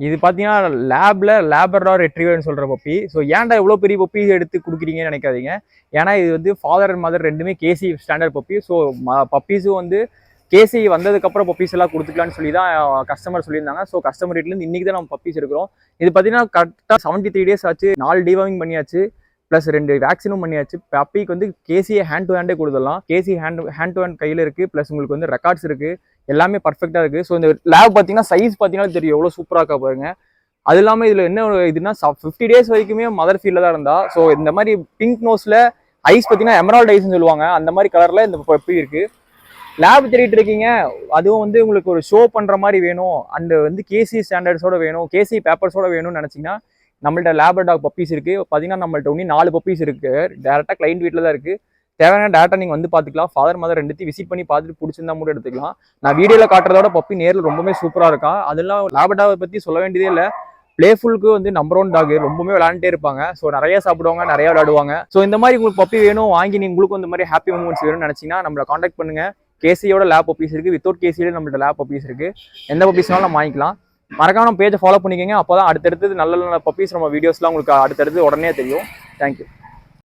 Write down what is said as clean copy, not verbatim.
இது பார்த்தீங்கன்னா லேபர்டார் ரெட்ரீவர்னு சொல்கிற பப்பி. ஸோ ஏன்டா இவ்வளோ பெரிய பப்பி எடுத்து கொடுக்குறீங்கன்னு நினைக்காதீங்க. ஏன்னா இது வந்து ஃபாதர் அண்ட் மதர் ரெண்டுமே கேசி ஸ்டாண்டர்ட் பப்பி. ஸோ பப்பீஸும் வந்து கேசி வந்ததுக்கப்புறம் பப்பீஸ் எல்லாம் கொடுத்துக்கலான்னு சொல்லி தான் கஸ்டமர் சொல்லியிருந்தாங்க. ஸோ கஸ்டமர் ரேட்லேருந்து இன்றைக்கி தான் நம்ம பப்பீஸ் இருக்கிறோம். இது பார்த்தீங்கன்னா கரெக்டாக 73 days ஆச்சு. 4 டிவார்மிங் பண்ணியாச்சு, ப்ளஸ் 2 வேக்சினும் பண்ணியாச்சு. பப்பிக்கு வந்து கேசியை ஹேண்ட் டு ஹேண்டே கொடுத்துடலாம். கேசி ஹேண்ட் டு ஹேண்ட் கையில் இருக்குது, ப்ளஸ் உங்களுக்கு வந்து ரெக்கார்ட்ஸ் இருக்குது, எல்லாமே பர்ஃபெக்டாக இருக்குது. ஸோ இந்த லேப் பார்த்தீங்கன்னா சைஸ் பார்த்தீங்கன்னா தெரியும் எவ்வளோ சூப்பராக இருக்கா பாருங்க. அது இல்லாமல் இதில் என்ன இதுனா 50 days வரைக்குமே மதர் ஃபீல்டில் தான் இருந்தா. ஸோ இந்த மாதிரி பிங்க் நோஸில் ஐஸ் பார்த்தீங்கன்னா எமரால்ட் ஐஸ்ன்னு சொல்லுவாங்க, அந்த மாதிரி கலரில் இந்த பப்பி இருக்குது. லேப் தேடிட்டு இருக்கீங்க, அதுவும் வந்து உங்களுக்கு ஒரு ஷோ பண்ணுற மாதிரி வேணும், அண்ட் வந்து கேசி ஸ்டாண்டர்ட்ஸோட வேணும், கேசி பேப்பர்ஸோட வேணும்னு நினச்சிங்கன்னா நம்மள்ட்ட லேபர்டாக் பப்பீஸ் இருக்குது. பார்த்தீங்கன்னா நம்மள்ட்ட ஒன்று 4 பப்பீஸ் இருக்குது. டேரெக்டாக கிளைண்ட் வீட்டில் தான் இருக்குது. தேவையான டேட்டா நீங்கள் வந்து பார்த்துக்கலாம். ஃபாதர் மதர் ரெண்டுத்தையும் விசிட் பண்ணி பார்த்துட்டு பிடிச்சிருந்தா மட்டும் எடுத்துக்கலாம். நான் வீடியோவில் காட்டுறதோட பப்பி நேரில் ரொம்பவே சூப்பராக இருக்கா. அதெல்லாம் லேபர்டாவை பற்றி சொல்ல வேண்டியதே இல்லை. பிளேஃபுல்க்கு வந்து நம்பர் 1 டாக், ரொம்பவே விளையாண்டே இருப்பாங்க. ஸோ நிறைய சாப்பிடுவாங்க, நிறைய விளையாடுவாங்க. ஸோ இந்த மாதிரி உங்களுக்கு பப்பி வேணும், வாங்கி உங்களுக்கு இந்த மாதிரி ஹாப்பி மூமெண்ட்ஸ் வேணும்னு நினச்சிங்கன்னா நம்மளை காண்டாக்ட் பண்ணுங்கள். கேசியோட லேப் பப்பீஸ் இருக்குது, வித்தவுட் கேசியோட நம்மள்ட்ட லேப் பப்பீஸ் இருக்குது. எந்த பப்பீஸ்னாலும் நம்ம வாங்கிக்கலாம். மறக்காம நம்ம பேஜை ஃபாலோ பண்ணிக்கோங்க. அப்போ தான் அடுத்தடுத்து நல்ல நல்ல பப்பீஸ் நம்ம வீடியோஸ்லாம் உங்களுக்கு அடுத்தடுத்து உடனே தெரியும். தேங்க்யூ.